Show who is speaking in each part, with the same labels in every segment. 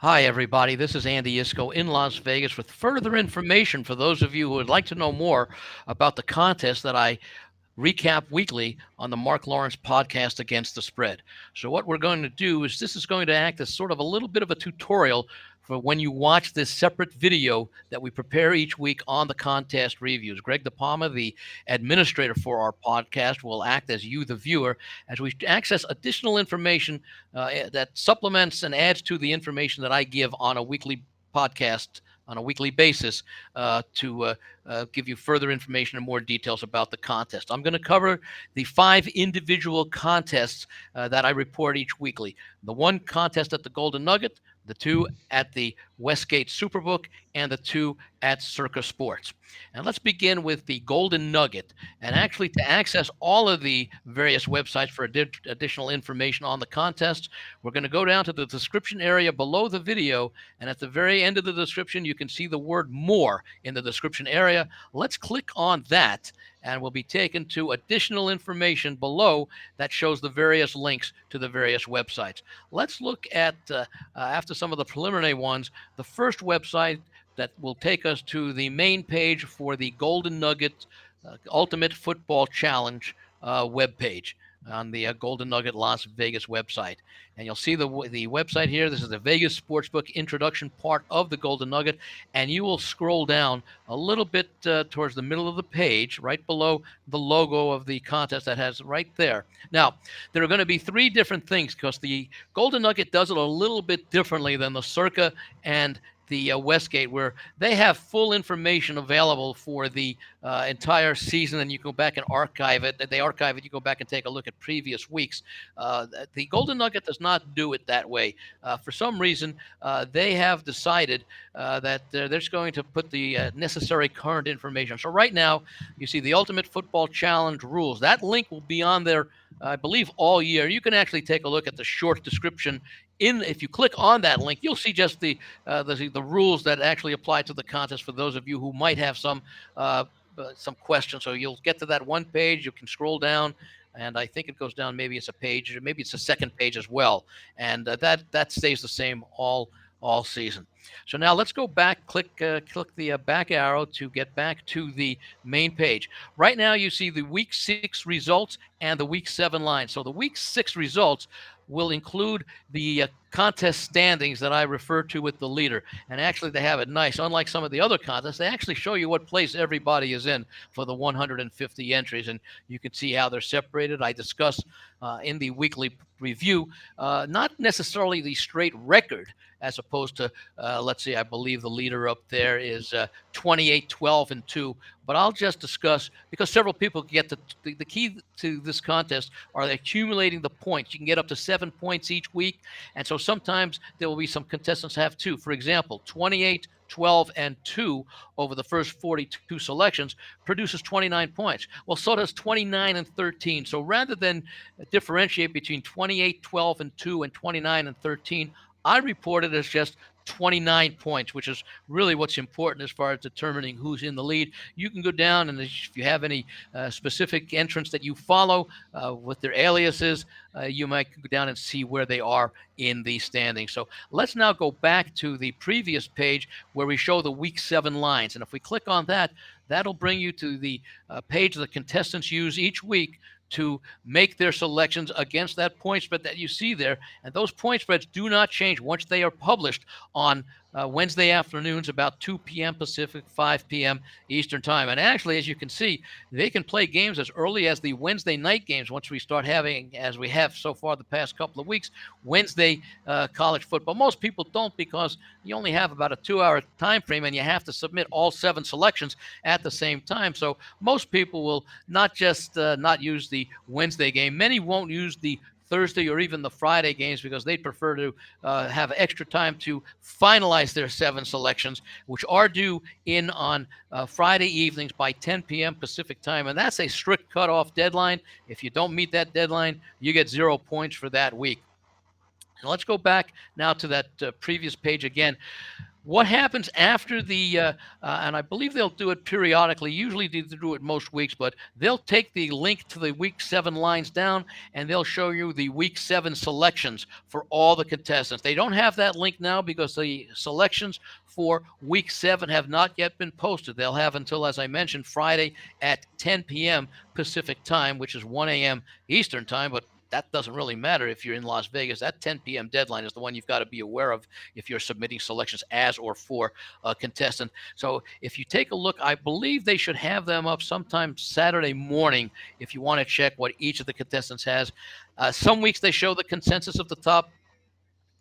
Speaker 1: Hi, everybody. This is Andy Iskoe in Las Vegas with further information for those of you who would like to know more about the contest that I recap weekly on the Mark Lawrence podcast Against the Spread. So, what we're going to do is this is going to act as sort of a little bit of a tutorial for when you watch this separate video that we prepare each week on the contest reviews. Greg DePalma, the administrator for our podcast, will act as you, the viewer, as we access additional information that supplements and adds to the information that I give on a weekly podcast on a weekly basis to give you further information and more details about the contest. I'm going to cover the 5 individual contests that I report each weekly. The one contest at the Golden Nugget, the 2 at the Westgate Superbook, and the 2 at Circa Sports. And let's begin with the Golden Nugget. And actually, to access all of the various websites for additional information on the contest, we're going to go down to the description area below the video. And at the very end of the description, you can see the word more in the description area. Let's click on that, and we'll be taken to additional information below that shows the various links to the various websites. Let's look at, after some of the preliminary ones, the first website that will take us to the main page for the Golden Nugget Ultimate Football Challenge webpage on the Golden Nugget Las Vegas website. And you'll see the website here. This is the Vegas Sportsbook introduction part of the Golden Nugget. And you will scroll down a little bit towards the middle of the page, right below the logo of the contest that has right there. Now, there are going to be 3 different things because the Golden Nugget does it a little bit differently than the Circa and the Westgate, where they have full information available for the entire season, and you go back and archive it. They archive it. You go back and take a look at previous weeks. The Golden Nugget does not do it that way. For some reason, they have decided that they're just going to put the necessary current information. So right now, you see the Ultimate Football Challenge rules. That link will be on there, I believe, all year. You can actually take a look at the short description. If you click on that link, you'll see just the rules that actually apply to the contest for those of you who might have some questions. So you'll get to that one page. You can scroll down, and I think it goes down. Maybe it's a page, or maybe it's a second page as well, and that stays the same all season. So now let's go back. Click the back arrow to get back to the main page. Right now, you see the Week 6 results and the Week 7 line. So the Week 6 results will include the contest standings that I refer to with the leader. And actually, they have it nice. Unlike some of the other contests, they actually show you what place everybody is in for the 150 entries. And you can see how they're separated. I discuss in the weekly review, not necessarily the straight record, as opposed to, let's see, I believe the leader up there is 28, 12, and 2. But I'll just discuss, because several people get the key to this contest are accumulating the points. You can get up to 7 points each week. And so sometimes there will be some contestants have 2. For example, 28, 12, and 2 over the first 42 selections produces 29 points. Well, so does 29 and 13. So rather than differentiate between 28, 12, and 2 and 29 and 13, I report it as just 29 points, which is really what's important as far as determining who's in the lead. You can go down, and if you have any specific entrants that you follow with their aliases, you might go down and see where they are in the standings. So let's now go back to the previous page where we show the Week 7 lines. And if we click on that, that'll bring you to the page the contestants use each week to make their selections against that point spread that you see there. And those point spreads do not change once they are published on Wednesday afternoons about 2 p.m. Pacific, 5 p.m. Eastern Time. And actually, as you can see, they can play games as early as the Wednesday night games once we start having, as we have so far the past couple of weeks, Wednesday college football. Most people don't, because you only have about a 2-hour time frame and you have to submit all 7 selections at the same time. So most people will not just not use the Wednesday game. Many won't use the Thursday or even the Friday games because they prefer to have extra time to finalize their 7 selections, which are due in on Friday evenings by 10 p.m. Pacific time. And that's a strict cutoff deadline. If you don't meet that deadline, you get 0 points for that week. And let's go back now to that previous page again. What happens after and I believe they'll do it periodically. Usually they do it most weeks, but they'll take the link to the week 7 lines down and they'll show you the week 7 selections for all the contestants. They don't have that link now because the selections for week 7 have not yet been posted. They'll have until, as I mentioned, Friday at 10 p.m. Pacific time, which is 1 a.m. Eastern time, but that doesn't really matter if you're in Las Vegas. That 10 p.m. deadline is the one you've got to be aware of if you're submitting selections as or for a contestant. So if you take a look, I believe they should have them up sometime Saturday morning if you want to check what each of the contestants has. Some weeks they show the consensus of the top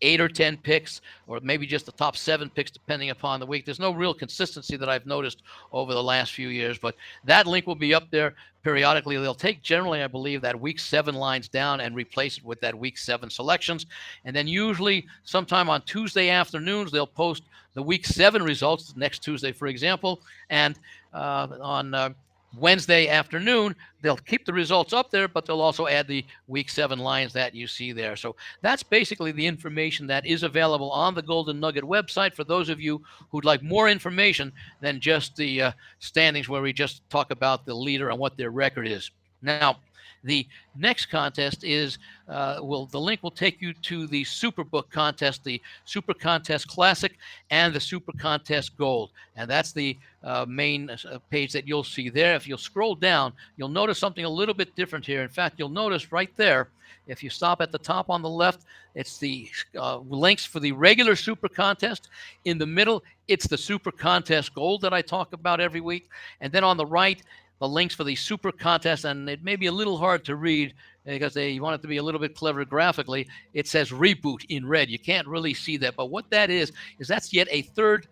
Speaker 1: 8 or 10 picks, or maybe just the top 7 picks, depending upon the week. There's no real consistency that I've noticed over the last few years, but that link will be up there periodically. They'll take generally, I believe, that week 7 lines down and replace it with that week 7 selections. And then usually sometime on Tuesday afternoons, they'll post the week 7 results, next Tuesday, for example. And on Wednesday afternoon, they'll keep the results up there, but they'll also add the week 7 lines that you see there. So that's basically the information that is available on the Golden Nugget website for those of you who'd like more information than just the standings where we just talk about the leader and what their record is. Now, the next contest is the link will take you to the Superbook contest, the Super Contest Classic, and the Super Contest Gold, and that's the main page that you'll see there. If you'll scroll down, you'll notice something a little bit different here. In fact, you'll notice right there, if you stop at the top on the left, it's the links for the regular Super Contest. In the middle, it's the Super Contest Gold that I talk about every week, and then on the right, the links for the Super Contest, and it may be a little hard to read because they want it to be a little bit clever graphically. It says Reboot in red. You can't really see that, but what that is that's yet a third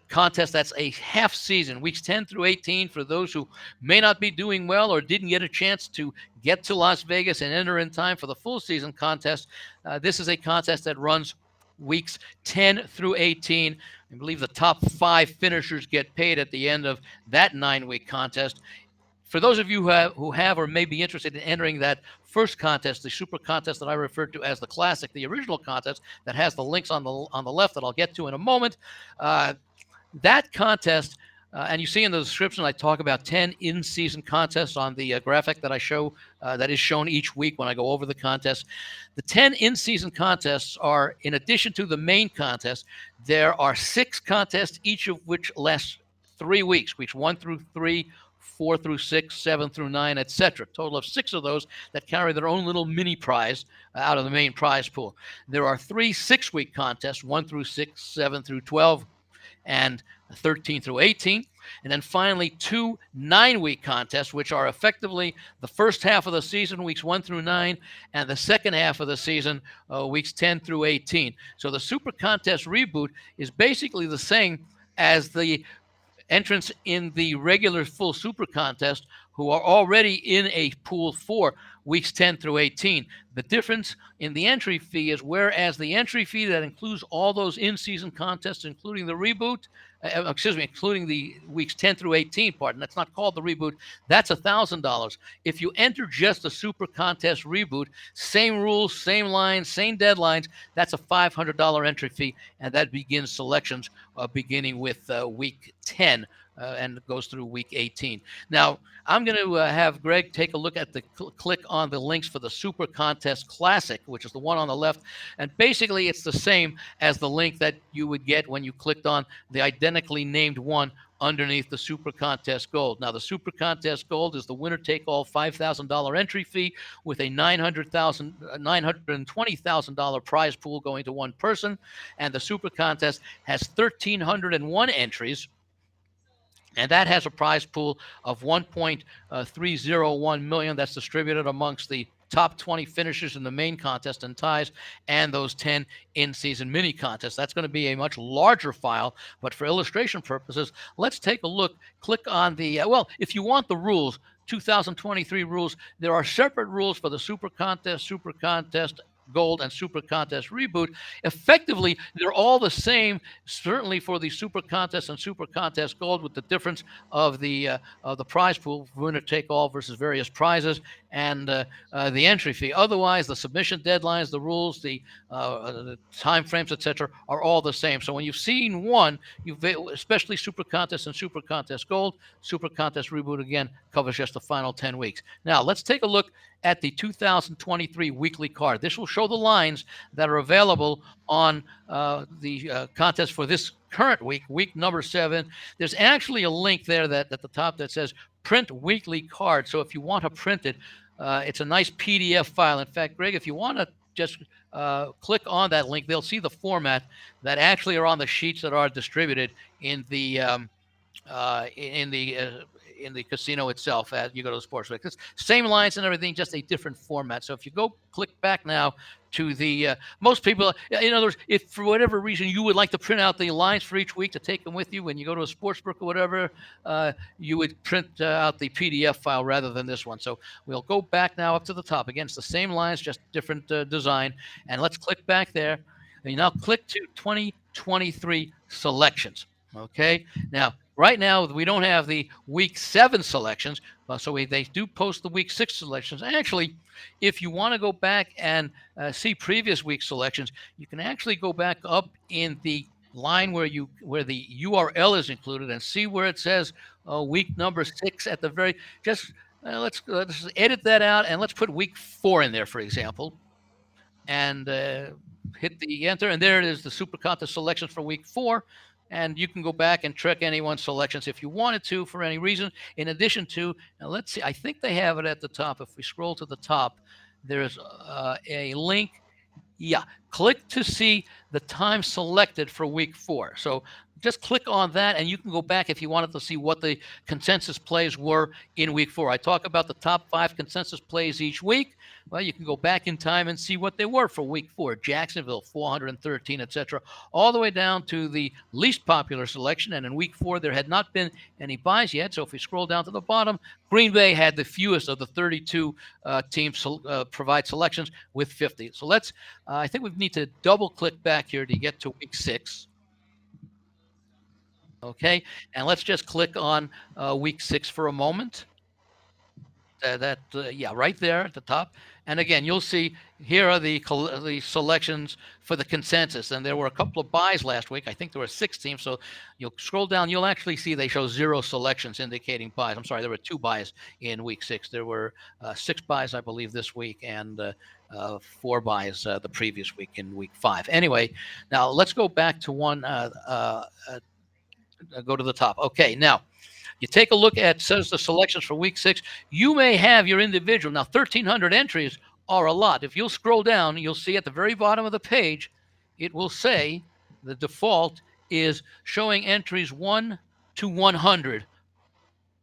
Speaker 1: contest. That's a half season, weeks 10 through 18, for those who may not be doing well or didn't get a chance to get to Las Vegas and enter in time for the full season contest. This is a contest that runs weeks 10 through 18. I believe the top 5 finishers get paid at the end of that 9-week contest. For those of you who have or may be interested in entering that first contest, the Super Contest that I referred to as the Classic, the original contest that has the links on the left that I'll get to in a moment, that contest, and you see in the description, I talk about 10 in-season contests on the graphic that I show that is shown each week when I go over the contest. The 10 in-season contests are, in addition to the main contest, there are 6 contests, each of which lasts 3 weeks, weeks 1 through 3, 4 through 6, 7 through 9, etc. Total of 6 of those that carry their own little mini prize out of the main prize pool. There are 3 6-week contests, 1 through 6, 7 through 12, and 13 through 18. And then finally, 2 9-week contests, which are effectively the first half of the season, weeks 1 through 9, and the second half of the season, weeks 10 through 18. So the Super Contest Reboot is basically the same as the entrants in the regular full Super Contest who are already in a pool for weeks 10 through 18. The difference in the entry fee is, whereas the entry fee that includes all those in-season contests, including the reboot, including the weeks 10 through 18 part, and that's not called the reboot, that's $1,000. If you enter just the Super Contest Reboot, same rules, same lines, same deadlines, that's a $500 entry fee, and that begins selections beginning with week 10 and goes through week 18. Now, I'm going to have Greg take a look at click on the links for the Super Contest Classic, which is the one on the left. And basically, it's the same as the link that you would get when you clicked on the identically named one underneath the Super Contest Gold. Now, the Super Contest Gold is the winner-take-all $5,000 entry fee with a $920,000 prize pool going to one person. And the Super Contest has 1,301 entries, and that has a prize pool of $1.301 million. That's distributed amongst the top 20 finishers in the main contest and ties, and those 10 in-season mini contests. That's going to be a much larger file, but for illustration purposes, let's take a look. Click on the, if you want the rules, 2023 rules, there are separate rules for the Super Contest Gold, and Super Contest Reboot. Effectively, they're all the same, certainly for the Super Contest and Super Contest Gold, with the difference of the prize pool, winner take all versus various prizes, and the entry fee. Otherwise, the submission deadlines, the rules, the time frames, etc., are all the same. So when you've seen one, you've especially Super Contest and Super Contest Gold, Super Contest Reboot again covers just the final 10 weeks. Now let's take a look at the 2023 weekly card. This will show the lines that are available on the contest for this current week, week number 7. There's actually a link there that at the top that says print weekly card. So if you want to print it, it's a nice PDF file. In fact, Greg, if you want to just click on that link, they'll see the format that actually are on the sheets that are distributed in the uh, in the uh, in the casino itself as you go to the sportsbook. It's same lines and everything, just a different format. So if you go click back now to the most people, in other words, if for whatever reason you would like to print out the lines for each week to take them with you when you go to a sportsbook or whatever, you would print out the PDF file rather than this one. So we'll go back now up to the top. Again, it's the same lines, just different design. And let's click back there. And you now click to 2023 selections. Okay. Now, right now, we don't have the week 7 selections, so they do post the week 6 selections. Actually, if you want to go back and see previous week selections, you can actually go back up in the line where the URL is included and see where it says week number 6 at the very. Just let's edit that out and let's put week 4 in there, for example, and hit the enter, and there it is, the Super Contest selections for week 4. And you can go back and check anyone's selections if you wanted to for any reason. In addition to, now let's see, I think they have it at the top. If we scroll to the top, there's a link. Yeah, click to see the time selected for week 4. So just click on that, and you can go back if you wanted to see what the consensus plays were in week 4. I talk about the top 5 consensus plays each week. Well, you can go back in time and see what they were for week 4. Jacksonville, 413, etc., all the way down to the least popular selection. And in week 4, there had not been any buys yet. So if we scroll down to the bottom, Green Bay had the fewest of the 32 teams provide selections with 50. So I think we need to double click back here to get to week 6. Okay, and let's just click on week 6 for a moment. Yeah, right there at the top. And again, you'll see here are the selections for the consensus. And there were a couple of buys last week. I think there were 6 teams. So you'll scroll down, you'll actually see they show 0 selections indicating buys. I'm sorry, there were 2 buys in week 6. There were 6 buys, I believe, this week, and 4 buys the previous week in week 5. Anyway, now let's go back to one. Go to the top. Okay, now you take a look at says the selections for week 6. You may have your individual. Now, 1,300 entries are a lot. If you'll scroll down, you'll see at the very bottom of the page, it will say the default is showing entries 1 to 100.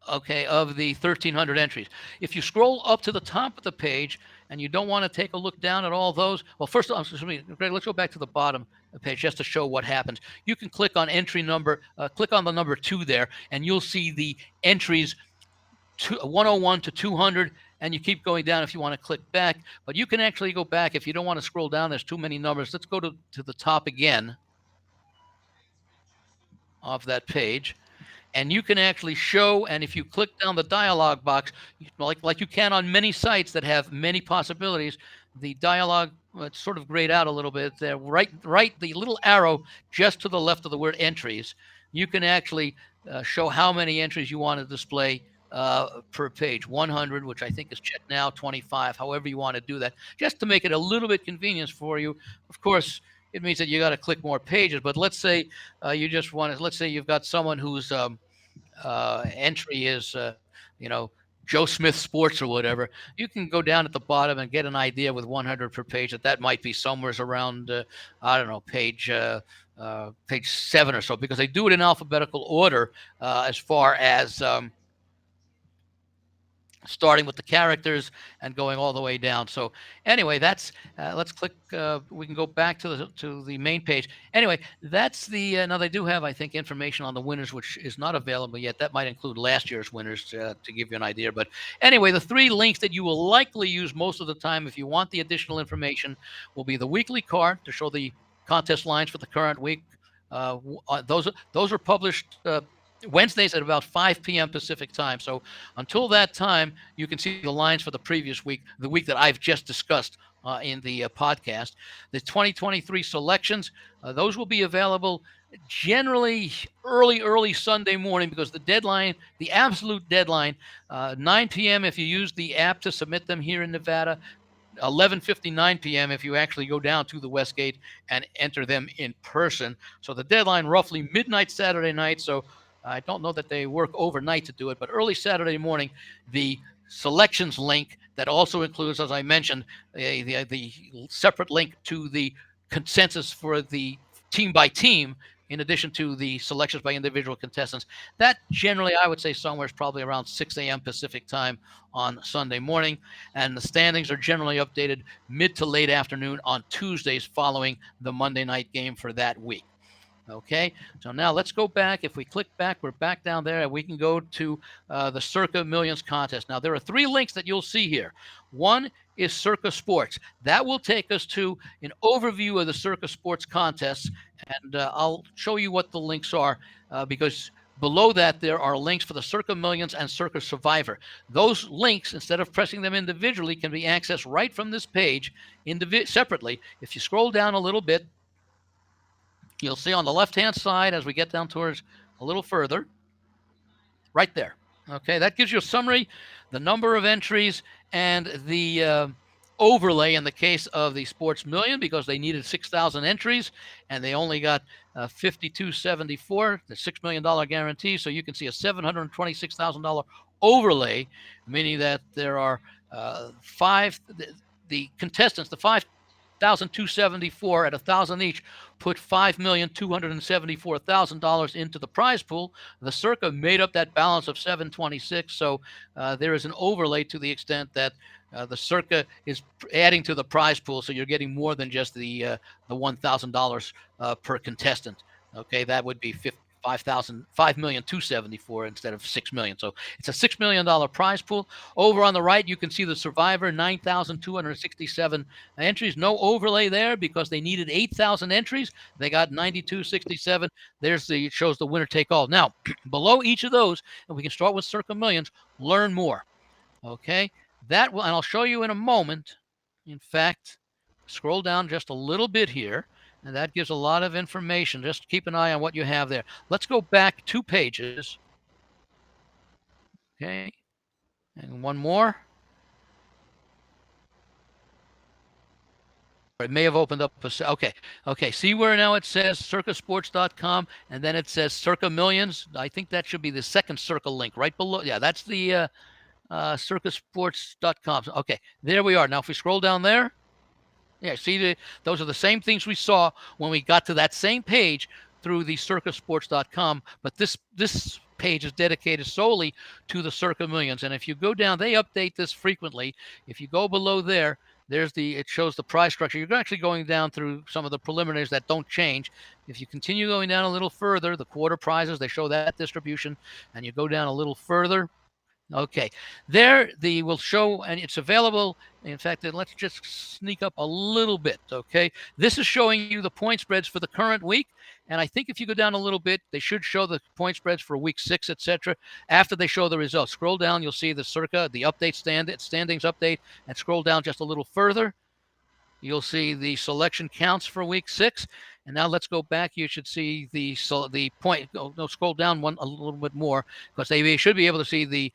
Speaker 1: Okay, of the 1,300 entries. If you scroll up to the top of the page and you don't want to take a look down at all those, well, first of all, Greg, let's go back to the bottom of the page just to show what happens. You can click on entry number, click on the number 2 there, and you'll see the entries 101 to 200, and you keep going down if you want to click back. But you can actually go back if you don't want to scroll down. There's too many numbers. Let's go to the top again of that page. And you can actually show, and if you click down the dialog box, like you can on many sites that have many possibilities, the dialog, it's sort of grayed out a little bit there. Right, the little arrow just to the left of the word entries, you can actually show how many entries you want to display per page. 100, which I think is checked now, 25, however you want to do that, just to make it a little bit convenient for you. Of course, it means that you got to click more pages. But let's say you just want to, let's say you've got someone whose entry is, Joe Smith Sports or whatever. You can go down at the bottom and get an idea with 100 per page that might be somewhere around, I don't know, page 7 or so, because they do it in alphabetical order as far as starting with the characters and going all the way down. So anyway, that's let's click. We can go back to the main page. Anyway, that's the now they do have, I think, information on the winners, which is not available yet. That might include last year's winners to give you an idea. But anyway, the three links that you will likely use most of the time if you want the additional information will be the weekly card to show the contest lines for the current week. Those are published Wednesdays at about 5 p.m. Pacific time. So until that time, you can see the lines for the previous week, the week that I've just discussed in the podcast. The 2023 selections, those will be available generally early Sunday morning because the deadline, the absolute deadline, 9 p.m. if you use the app to submit them here in Nevada, 11:59 p.m. if you actually go down to the Westgate and enter them in person. So the deadline roughly midnight Saturday night. So I don't know that they work overnight to do it, but early Saturday morning, the selections link that also includes, as I mentioned, the separate link to the consensus for the team by team, in addition to the selections by individual contestants. That generally, I would say, somewhere is probably around 6 a.m. Pacific time on Sunday morning. And the standings are generally updated mid to late afternoon on Tuesdays following the Monday night game for that week. Okay, so now let's go back. If we click back, we're back down there and we can go to the Circa Millions contest. Now, there are three links that you'll see here. One is Circa Sports. That will take us to an overview of the Circa Sports contests, and I'll show you what the links are because below that there are links for the Circa Millions and Circa Survivor. Those links, instead of pressing them individually, can be accessed right from this page separately. If you scroll down a little bit, you'll see on the left-hand side as we get down towards a little further, right there. Okay, that gives you a summary, the number of entries, and the overlay in the case of the Sports Million because they needed 6,000 entries and they only got 5,274, the $6 million guarantee. So you can see a $726,000 overlay, meaning that there are the contestants, the 5,274 at 1,000 each, put $5,274,000 into the prize pool. The Circa made up that balance of 726. So there is an overlay to the extent that the Circa is adding to the prize pool, so you're getting more than just the $1,000 per contestant. Okay, that would be 5,274 instead of 6 million. So it's a $6 million prize pool. Over on the right, you can see the Survivor, 9,267 entries. No overlay there because they needed 8,000 entries. They got 9,267. It shows the winner take all. Now, below each of those, and we can start with Circa Millions, learn more. Okay, and I'll show you in a moment. In fact, scroll down just a little bit here. And that gives a lot of information. Just keep an eye on what you have there. Let's go back 2 pages. Okay. And one more. It may have opened up. Okay. See where now it says circasports.com and then it says Circa Millions. I think that should be the second Circa link right below. Yeah, that's the circasports.com. Okay, there we are. Now, if we scroll down there, yeah, see, those are the same things we saw when we got to that same page through the circasports.com, but this page is dedicated solely to the Circa Millions. And if you go down, they update this frequently. If you go below there, it shows the price structure. You're actually going down through some of the preliminaries that don't change. If you continue going down a little further, the quarter prizes, they show that distribution, and you go down a little further. Okay, there will show, and it's available. In fact, let's just sneak up a little bit. Okay, this is showing you the point spreads for the current week, and I think if you go down a little bit, they should show the point spreads for week 6, etc. After they show the results, scroll down, you'll see the Circa, the update standings update, and scroll down just a little further. You'll see the selection counts for week 6. And now let's go back. You should see the point. No, scroll down a little bit more because they should be able to see the.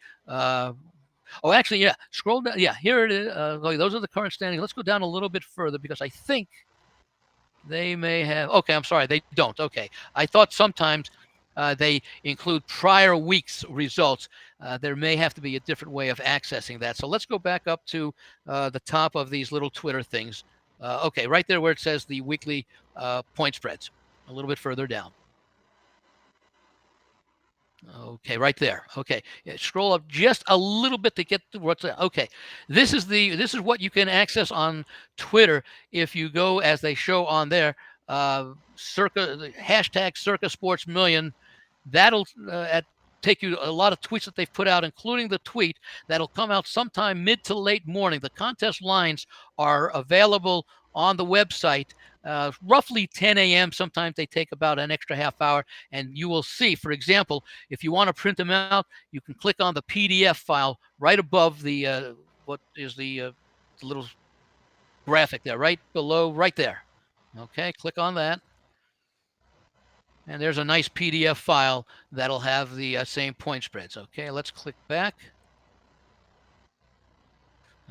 Speaker 1: Actually, yeah. Scroll down. Yeah, here it is. Those are the current standings. Let's go down a little bit further because I think they may have. Okay, I'm sorry, they don't. Okay, I thought sometimes they include prior week's results. There may have to be a different way of accessing that. So let's go back up to the top of these little Twitter things. Okay, right there where it says the weekly point spreads, a little bit further down. Okay, right there. Okay, yeah, scroll up just a little bit to get to what's there. Okay. This is what you can access on Twitter if you go as they show on there. Circa the hashtag Circa Sports Million. That'll take you a lot of tweets that they've put out, including the tweet that'll come out sometime mid to late morning. The contest lines are available on the website roughly 10 a.m. Sometimes they take about an extra half hour, and you will see, for example, if you want to print them out, you can click on the PDF file right above the what is the little graphic there, right below, right there. Okay, click on that. And there's a nice PDF file that'll have the same point spreads. Okay, let's click back.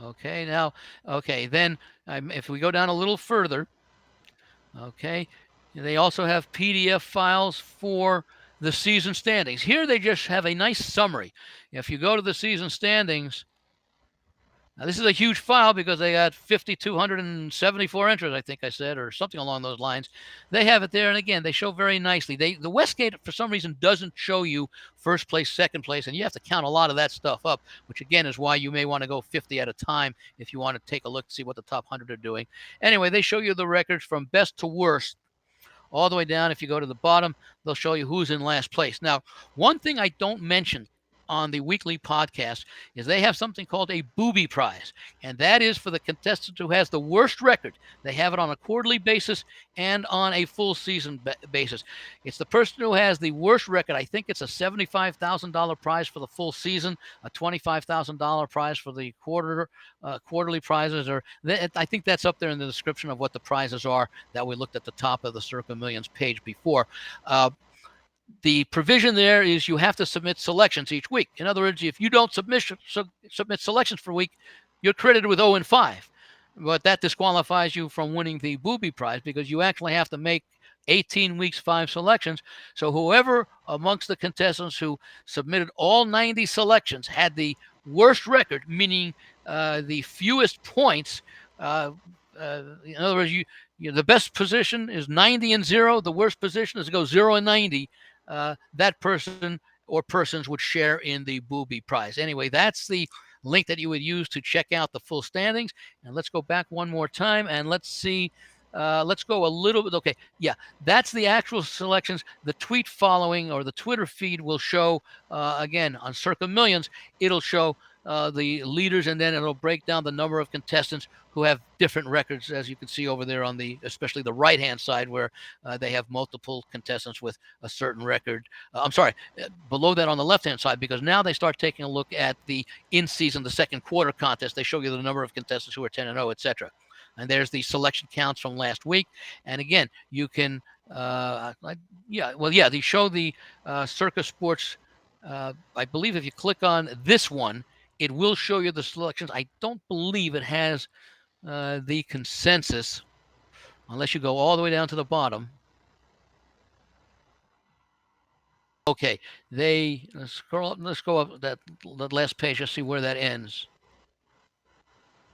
Speaker 1: Okay, now, okay, then if we go down a little further, okay, they also have PDF files for the season standings. Here they just have a nice summary. If you go to the season standings, now, this is a huge file because they got 5,274 entries, I think I said, or something along those lines. They have it there, and again, they show very nicely. The Westgate, for some reason, doesn't show you first place, second place, and you have to count a lot of that stuff up, which again is why you may want to go 50 at a time if you want to take a look to see what the top 100 are doing. Anyway, they show you the records from best to worst all the way down. If you go to the bottom, they'll show you who's in last place. Now, one thing I don't mention on the weekly podcast is they have something called a booby prize, and that is for the contestant who has the worst record. They have it on a quarterly basis and on a full season basis. It's the person who has the worst record. I think it's a $75,000 prize for the full season, a $25,000 prize for the quarterly prizes, or I think that's up there in the description of what the prizes are that we looked at the top of the Circa Millions page before. The provision there is you have to submit selections each week. In other words, if you don't submit selections for a week, you're credited with 0 and 5. But that disqualifies you from winning the booby prize because you actually have to make 18 weeks, 5 selections. So whoever amongst the contestants who submitted all 90 selections had the worst record, meaning the fewest points. In other words, the best position is 90 and 0. The worst position is to go 0 and 90. That person or persons would share in the booby prize. Anyway, that's the link that you would use to check out the full standings. And let's go back one more time and let's see. Let's go a little bit. Okay, yeah, that's the actual selections. The tweet following or the Twitter feed will show, again, on Circa Millions, it'll show the leaders, and then it'll break down the number of contestants who have different records, as you can see over there on especially the right-hand side, where they have multiple contestants with a certain record. I'm sorry, below that on the left-hand side, because now they start taking a look at the in-season, the second quarter contest. They show you the number of contestants who are 10 and 0, etc. And there's the selection counts from last week. And again, you can, they show the Circa Sports. I believe if you click on this one, it will show you the selections. I don't believe it has the consensus unless you go all the way down to the bottom. Okay, let's scroll up. Let's go up that last page. Let's see where that ends.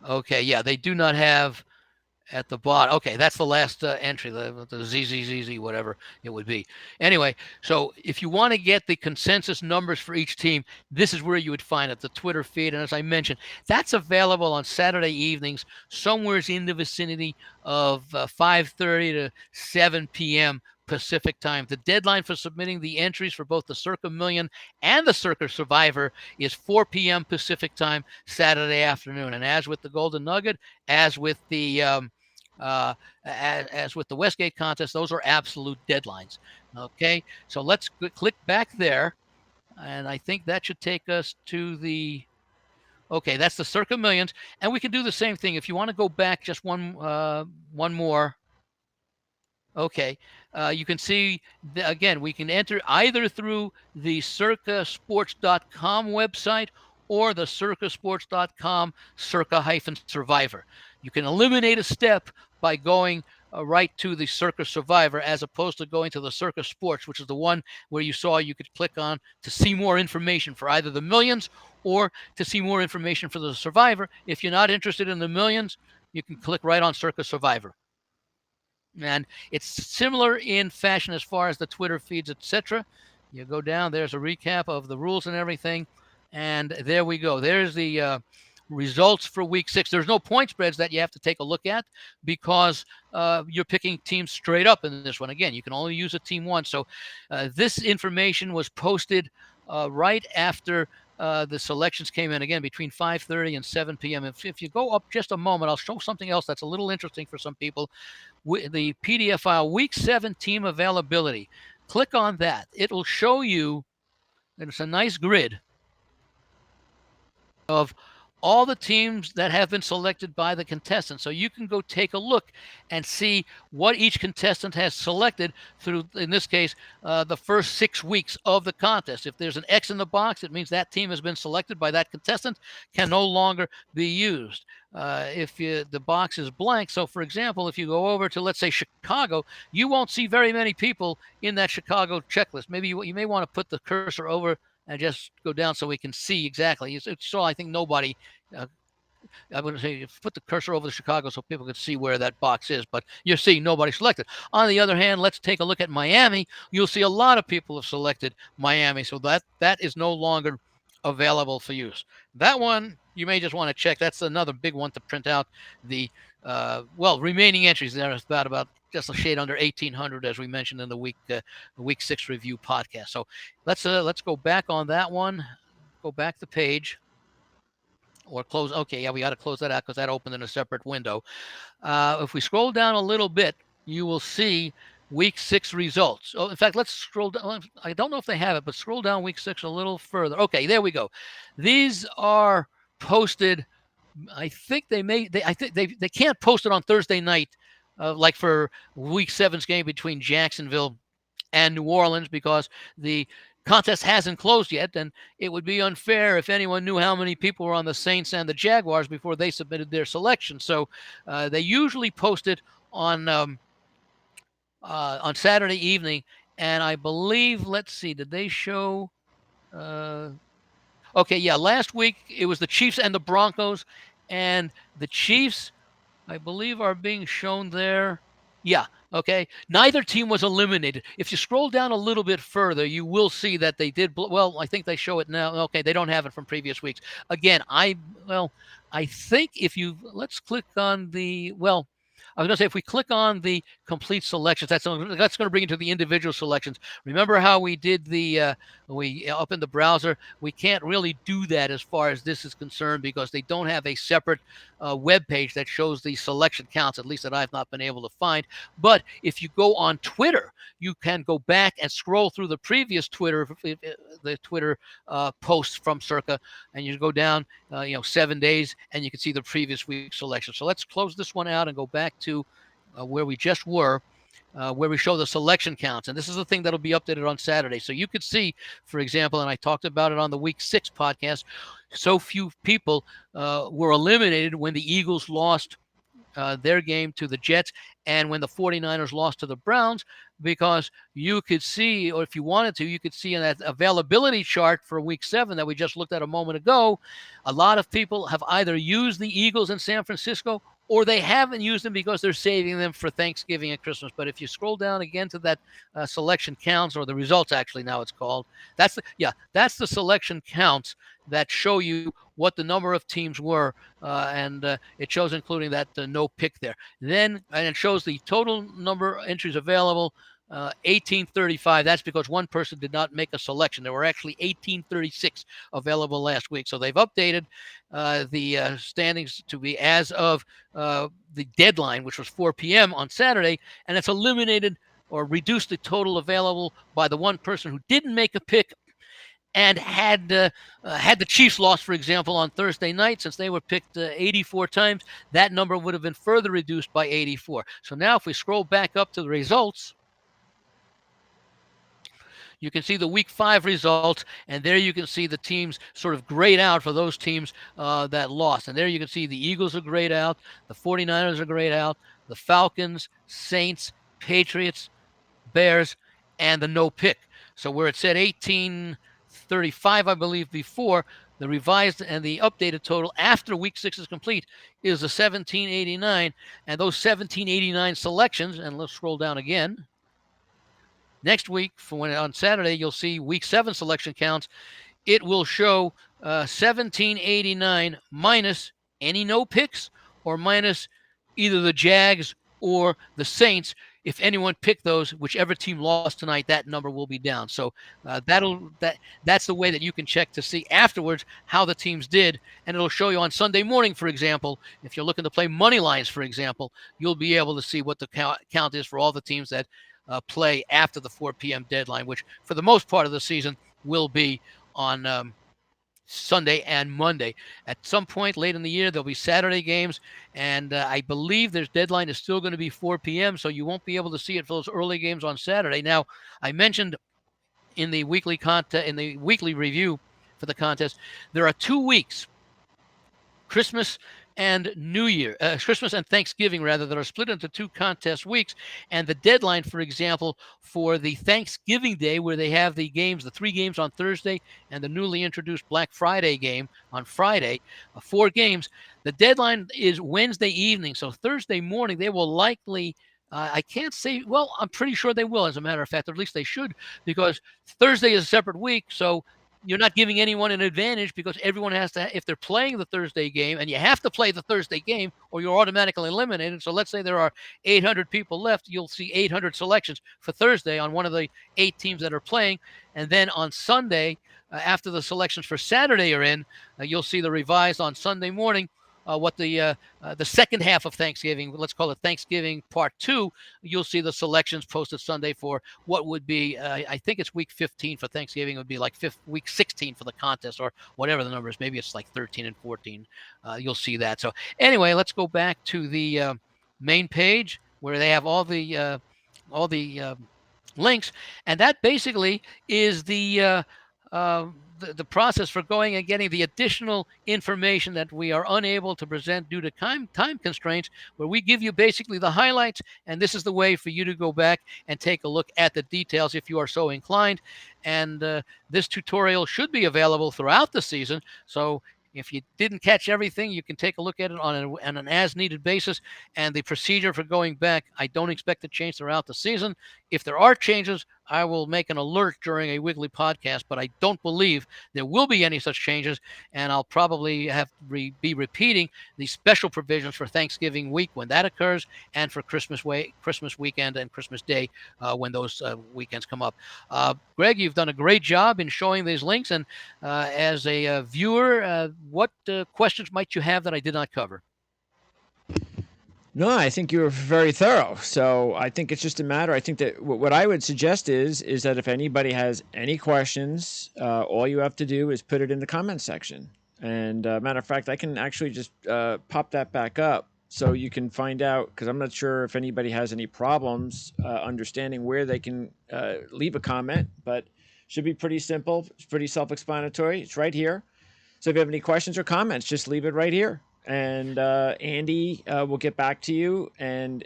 Speaker 1: Okay, yeah, they do not have at the bottom. Okay, that's the last entry, the ZZZZ, whatever it would be. Anyway, so if you want to get the consensus numbers for each team, this is where you would find it, the Twitter feed. And as I mentioned, that's available on Saturday evenings, somewhere in the vicinity of 5:30 to 7 p.m. Pacific time. The deadline for submitting the entries for both the Circa Million and the Circa Survivor is 4 p.m. Pacific time, Saturday afternoon. And as with the Golden Nugget, as with the Westgate contest, those are absolute deadlines. Okay, so let's click back there, and I think that should take us to the. Okay, that's the Circa Millions, and we can do the same thing if you want to go back just one more. Okay, you can see, again, we can enter either through the circasports.com website or the circasports.com Circa-Survivor. You can eliminate a step by going right to the Circa Survivor as opposed to going to the Circa Sports, which is the one where you saw you could click on to see more information for either the Millions or to see more information for the Survivor. If you're not interested in the Millions, you can click right on Circa Survivor. And it's similar in fashion as far as the Twitter feeds, etc. You go down, there's a recap of the rules and everything. And there we go. There's the results for week 6. There's no point spreads that you have to take a look at because you're picking teams straight up in this one. Again, you can only use a team once. So this information was posted right after the selections came in, again, between 5:30 and 7 p.m. If you go up just a moment, I'll show something else that's a little interesting for some people. The PDF file, Week 7 team availability. Click on that. It'll show you, and it's a nice grid of all the teams that have been selected by the contestant. So you can go take a look and see what each contestant has selected through, in this case, the first 6 weeks of the contest. If there's an X in the box, it means that team has been selected by that contestant, can no longer be used. If the box is blank, so for example, if you go over to, let's say, Chicago, you won't see very many people in that Chicago checklist. Maybe you may want to put the cursor over and just go down so we can see exactly. So I think nobody, I wouldn't say put the cursor over the Chicago so people could see where that box is, but you're seeing nobody selected. On the other hand, let's take a look at Miami. You'll see a lot of people have selected Miami, so that is no longer available for use. That one, you may just want to check. That's another big one to print out. The remaining entries there is about just a shade under 1,800, as we mentioned in the week 6 review podcast. So let's go back on that one. Go back the page or close. Okay, yeah, we got to close that out because that opened in a separate window. If we scroll down a little bit, you will see week 6 results. Oh, in fact, let's scroll down. I don't know if they have it, but scroll down week 6 a little further. Okay, there we go. These are posted. I think they can't post it on Thursday night, like for week 7's game between Jacksonville and New Orleans, because the contest hasn't closed yet, and it would be unfair if anyone knew how many people were on the Saints and the Jaguars before they submitted their selection. So they usually post it on Saturday evening, and I believe, let's see, did they show? Okay, yeah, last week it was the Chiefs and the Broncos, and the Chiefs, I believe, are being shown there. Yeah, okay. Neither team was eliminated. If you scroll down a little bit further, you will see that they did. Well, I think they show it now. Okay, they don't have it from previous weeks. Again, I think let's click on I was going to say, if we click on the complete selections, that's going to bring you to the individual selections. Remember how we did we up in the browser? We can't really do that as far as this is concerned because they don't have a separate web page that shows the selection counts, at least that I've not been able to find. But if you go on Twitter, you can go back and scroll through the previous Twitter posts from Circa, and you go down 7 days, and you can see the previous week's selection. So let's close this one out and go back to where we just were, where we show the selection counts. And this is the thing that'll be updated on Saturday. So you could see, for example, and I talked about it on the week 6 podcast, so few people were eliminated when the Eagles lost their game to the Jets and when the 49ers lost to the Browns, because you could see, or if you wanted to, you could see in that availability chart for week 7 that we just looked at a moment ago, a lot of people have either used the Eagles in San Francisco or they haven't used them because they're saving them for Thanksgiving and Christmas. But if you scroll down again to that selection counts, or the results actually now it's called, that's the selection counts that show you what the number of teams were, and it shows including that no pick there. And it shows the total number of entries available, 1835. That's because one person did not make a selection. There were actually 1836 available last week. So they've updated the standings to be as of the deadline, which was 4 p.m. on Saturday, and it's eliminated or reduced the total available by the one person who didn't make a pick and had the Chiefs lost, for example, on Thursday night, since they were picked 84 times, that number would have been further reduced by 84. So now if we scroll back up to the results, you can see the week 5 results, and there you can see the teams sort of grayed out for those teams that lost. And there you can see the Eagles are grayed out, the 49ers are grayed out, the Falcons, Saints, Patriots, Bears, and the no pick. So where it said 1835, I believe, before, the revised and the updated total after week 6 is complete is the 1789. And those 1789 selections, and let's scroll down again. Next week, for when on Saturday, you'll see Week 7 selection counts. It will show 1789 minus any no picks or minus either the Jags or the Saints. If anyone picked those, whichever team lost tonight, that number will be down. So that's the way that you can check to see afterwards how the teams did, and it'll show you on Sunday morning, for example, if you're looking to play money lines, for example, you'll be able to see what the count is for all the teams that play after the 4 p.m. deadline, which for the most part of the season will be on Sunday and Monday. At some point late in the year, there'll be Saturday games, and I believe their deadline is still going to be 4 p.m., so you won't be able to see it for those early games on Saturday. Now, I mentioned in the weekly review for the contest, there are 2 weeks, Christmas and Christmas and Thanksgiving, rather, that are split into 2 contest weeks. And the deadline, for example, for the Thanksgiving Day, where they have the 3 games on Thursday and the newly introduced Black Friday game on Friday, 4 games, the deadline is Wednesday evening. So Thursday morning, they will likely I can't say, well, I'm pretty sure they will, as a matter of fact, or at least they should, because Thursday is a separate week. So you're not giving anyone an advantage, because everyone has to, if they're playing the Thursday game, and you have to play the Thursday game or you're automatically eliminated. So let's say there are 800 people left, you'll see 800 selections for Thursday on one of the 8 teams that are playing. And then on Sunday, after the selections for Saturday are in, you'll see the revised on Sunday morning. What the second half of Thanksgiving, let's call it Thanksgiving Part 2, you'll see the selections posted Sunday for what would be, I think it's week 15 for Thanksgiving. It would be like week 16 for the contest, or whatever the number is. Maybe it's like 13 and 14. You'll see that. So anyway, let's go back to the main page where they have all the links, and that basically is the process for going and getting the additional information that we are unable to present due to time constraints, where we give you basically the highlights, and this is the way for you to go back and take a look at the details if you are so inclined. And this tutorial should be available throughout the season, so if you didn't catch everything, you can take a look at it on an as-needed basis. And the procedure for going back, I don't expect to change throughout the season. If there are changes, I will make an alert during a weekly podcast, but I don't believe there will be any such changes. And I'll probably have to be repeating the special provisions for Thanksgiving week when that occurs, and for Christmas weekend and Christmas Day when those weekends come up. Greg, you've done a great job in showing these links. And as a viewer, what questions might you have that I did not cover?
Speaker 2: No, I think you were very thorough. So I think it's just a matter. I think that what I would suggest is that if anybody has any questions, all you have to do is put it in the comments section. And matter of fact, I can actually just pop that back up so you can find out, because I'm not sure if anybody has any problems understanding where they can leave a comment, but should be pretty simple. It's pretty self-explanatory. It's right here. So if you have any questions or comments, just leave it right here. And Andy will get back to you. And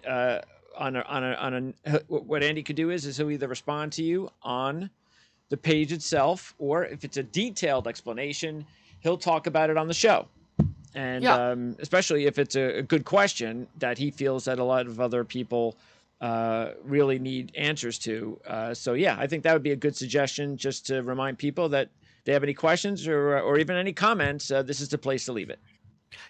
Speaker 2: what Andy could do is he'll either respond to you on the page itself, or if it's a detailed explanation, he'll talk about it on the show. And especially if it's a good question that he feels that a lot of other people really need answers to. So yeah, I think that would be a good suggestion, just to remind people that they have any questions or even any comments, this is the place to leave it.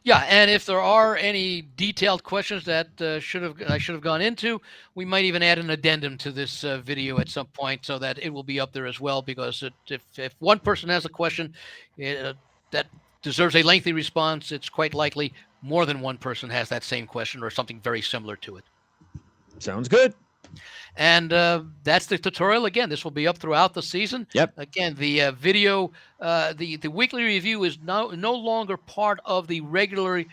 Speaker 1: Yeah, and if there are any detailed questions that I should have gone into, we might even add an addendum to this video at some point, so that it will be up there as well. Because if one person has a question that deserves a lengthy response, it's quite likely more than one person has that same question or something very similar to it.
Speaker 2: Sounds good.
Speaker 1: And that's the tutorial. Again, this will be up throughout the season.
Speaker 2: Yep.
Speaker 1: Again, the video, the weekly review is no longer part of the regular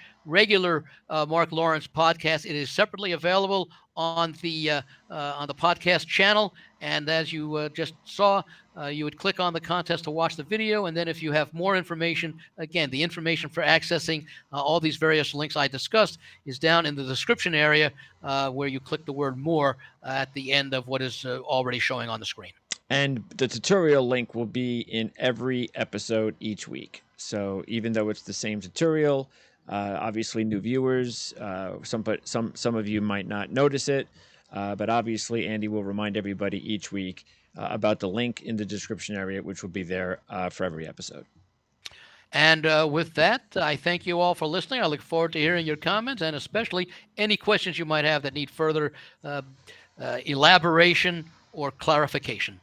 Speaker 1: Mark Lawrence podcast. It is separately available on the podcast channel. And as you just saw, you would click on the contest to watch the video. And then if you have more information, again, the information for accessing all these various links I discussed is down in the description area, where you click the word more at the end of what is already showing on the screen.
Speaker 2: And the tutorial link will be in every episode each week. So even though it's the same tutorial, obviously new viewers, some of you might not notice it. But obviously, Andy will remind everybody each week about the link in the description area, which will be there for every episode.
Speaker 1: And with that, I thank you all for listening. I look forward to hearing your comments and especially any questions you might have that need further elaboration or clarification.